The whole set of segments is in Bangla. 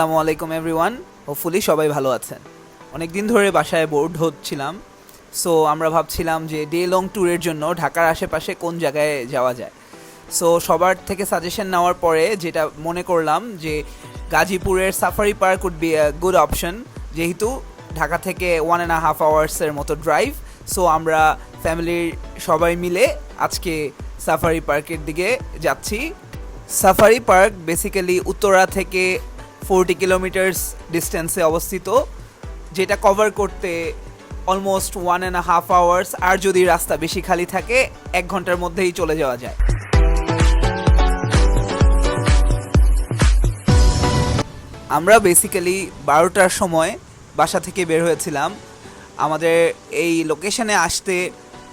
আসসালামু আলাইকুম এভরিওয়ান। হোপফুলি সবাই ভালো আছেন। অনেক দিন ধরে বাসায় বোর্ড হচ্ছিলাম, সো আমরা ভাবছিলাম যে ডে লং ট্যুরের জন্য ঢাকার আশেপাশে কোন জায়গায় যাওয়া যায়। সো সবার থেকে সাজেশন নেওয়ার পরে যেটা মনে করলাম যে গাজীপুরের safari park would be a good option, যেহেতু ঢাকা থেকে 1.5 আওয়ার্সের মতো ড্রাইভ। সো আমরা ফ্যামিলির সবাই মিলে আজকে সাফারি পার্কের দিকে যাচ্ছি। সাফারি পার্ক বেসিক্যালি উত্তরা থেকে 40 কিলোমিটার্স ডিস্টেন্সে অবস্থিত, যেটা কভার করতে অলমোস্ট 1.5 আওয়ার্স, আর যদি রাস্তা বেশি খালি থাকে 1 ঘন্টার মধ্যেই চলে যাওয়া যায়। আমরা বেসিক্যালি 12টার সময় বাসা থেকে বের হয়েছিলাম। আমাদের এই লোকেশনে আসতে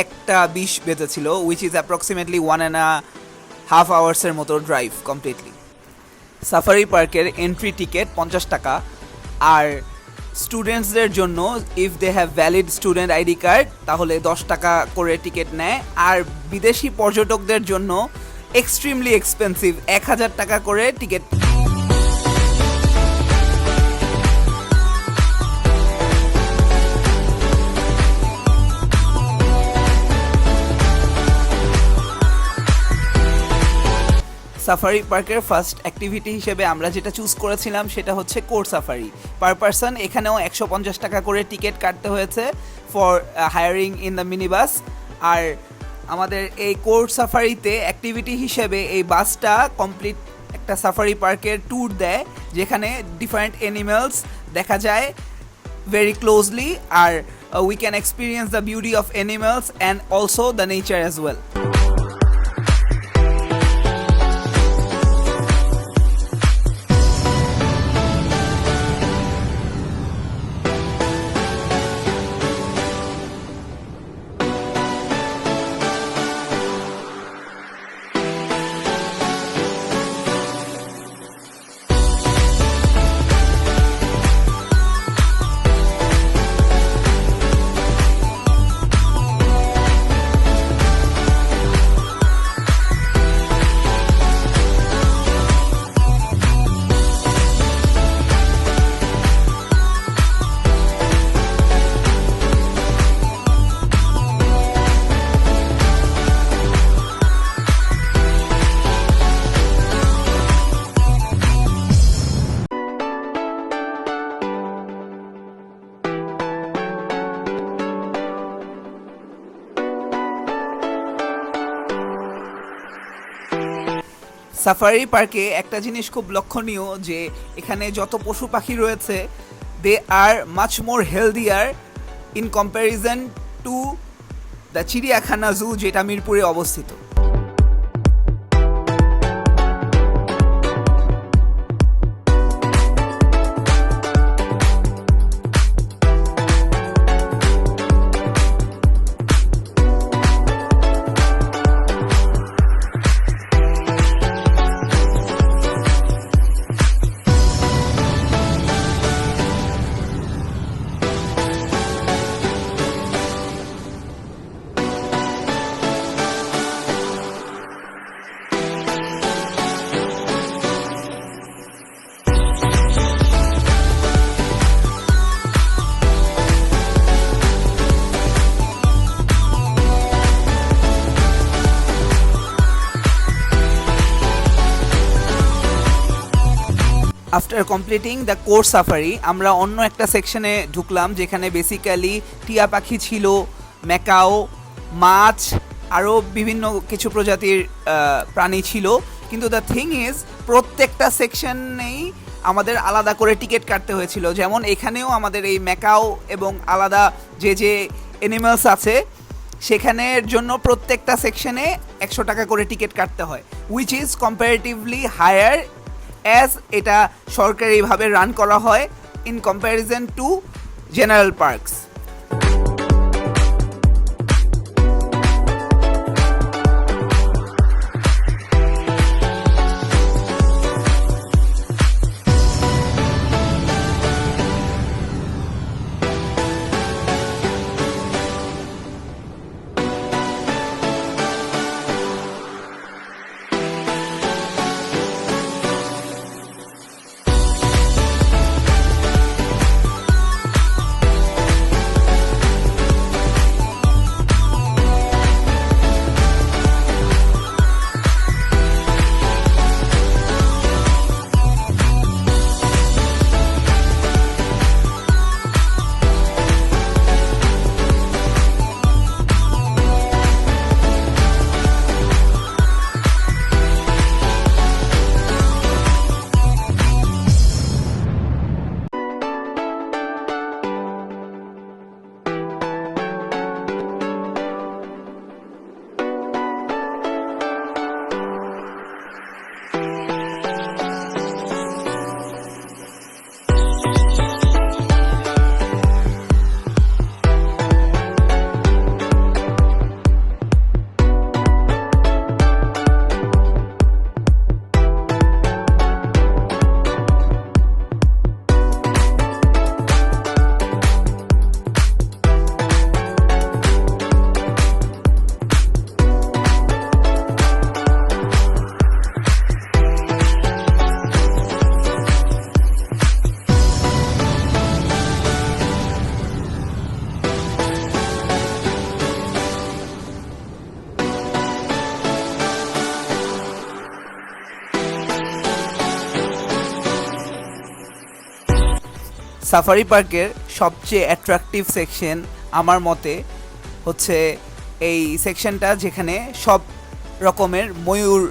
1:20 বেজেছিল, উইচ ইজ অ্যাপ্রক্সিমেটলি 1.5 আওয়ার্সের মতো ড্রাইভ কমপ্লিটলি। সাফারি পার্কের এন্ট্রি টিকিট 50 টাকা, আর স্টুডেন্টসদের জন্য if they have valid student ID card তাহলে 10 টাকা করে টিকিট নেয়, আর বিদেশি পর্যটকদের জন্য এক্সট্রিমলি এক্সপেন্সিভ 1000 টাকা করে টিকিট। সাফারি পার্কের ফার্স্ট অ্যাক্টিভিটি হিসেবে আমরা যেটা চুজ করেছিলাম সেটা হচ্ছে কোর সাফারি। পার পারসন এখানেও 150 টাকা করে টিকিট কাটতে হয়েছে for hiring in the minibus. আর আমাদের এই কোর সাফারিতে অ্যাক্টিভিটি হিসেবে এই বাসটা কমপ্লিট একটা সাফারি পার্কের ট্যুর দেয়, যেখানে ডিফারেন্ট অ্যানিমেলস দেখা যায় ভেরি ক্লোজলি, আর we can experience the beauty of animals and also the nature as well. Safari পার্কে একটা জিনিস খুব লক্ষণীয় যে এখানে যত পশু পাখি রয়েছে they are much more healthier in comparison to the চিড়িয়াখানা জু, যেটা মিরপুরে অবস্থিত। After completing the core safari আমরা অন্য একটা সেকশনে ঢুকলাম, যেখানে বেসিক্যালি টিয়া পাখি ছিল, ম্যাকাও, মাছ, আরও বিভিন্ন কিছু প্রজাতির প্রাণী ছিল। কিন্তু দ্য থিং ইজ প্রত্যেকটা সেকশনেই আমাদের আলাদা করে টিকিট কাটতে হয়েছিল। যেমন এখানেও আমাদের এই ম্যাকাও এবং আলাদা যে যে অ্যানিমালস আছে সেখানের জন্য প্রত্যেকটা সেকশনে 100 টাকা করে টিকিট কাটতে হয়, which is comparatively higher as এটা সরকারিভাবে রান করা হয় in comparison to general parks. Safari পার্কের সবচেয়ে অ্যাট্রাকটিভ সেকশন আমার মতে হচ্ছে এই সেকশনটা যেখানে সব রকমের ময়ূর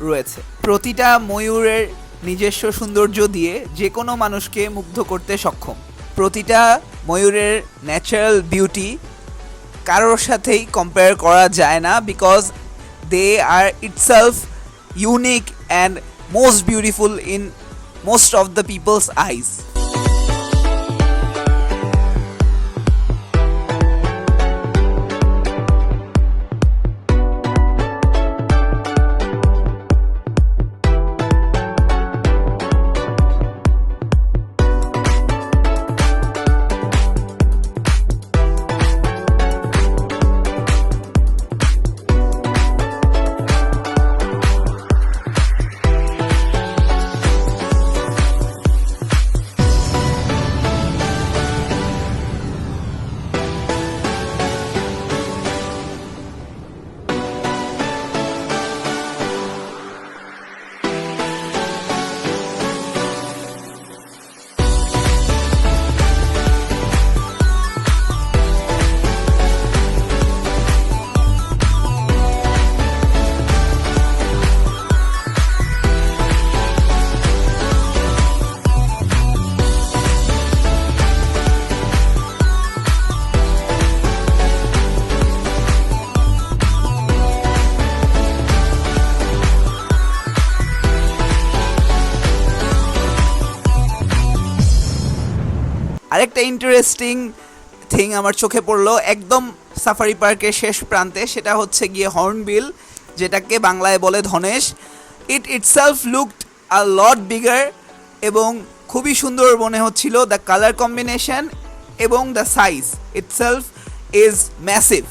রয়েছে। প্রতিটা ময়ূরের নিজস্ব সৌন্দর্য দিয়ে যে কোনো মানুষকে মুগ্ধ করতে সক্ষম। প্রতিটা ময়ূরের ন্যাচারাল বিউটি কারোর সাথেই কম্পেয়ার করা যায় না, because they are itself unique and most beautiful in most of the peoples eyes. আরেকটা ইন্টারেস্টিং থিং আমার চোখে পড়লো একদম সাফারি পার্কের শেষ প্রান্তে, সেটা হচ্ছে গিয়ে হর্নবিল, যেটাকে বাংলায় বলে ধনেশ। ইট ইটসেলফ লুকড আ লট বিগার এবং খুবই সুন্দর মনে হচ্ছিল। দ্য কালার কম্বিনেশন এবং the size itself is massive.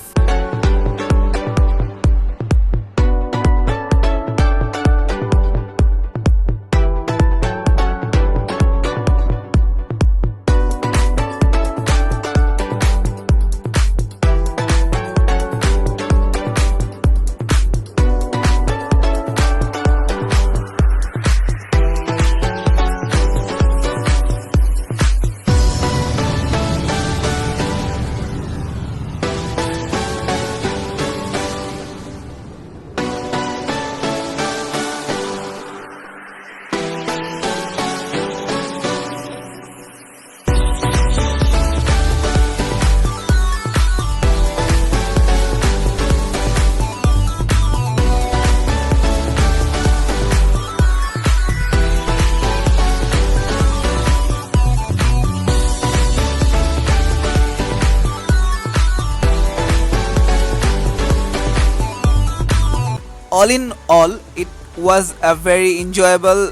All in all, it was a very enjoyable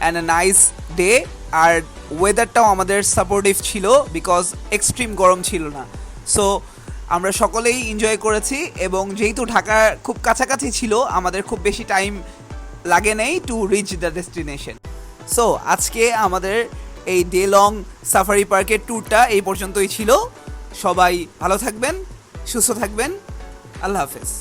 and a nice day. আর ওয়েদারটাও আমাদের সাপোর্টিভ ছিল, বিকজ এক্সট্রিম গরম ছিল না। সো আমরা সকলেই এনজয় করেছি, এবং যেহেতু ঢাকা খুব কাছাকাছি ছিল, আমাদের খুব বেশি টাইম লাগে নেই to reach the destination. So আজকে আমাদের এই ডে লং সাফারি পার্কের ট্যুরটা এই পর্যন্তই ছিল। সবাই ভালো থাকবেন, সুস্থ থাকবেন, আল্লাহ হাফেজ।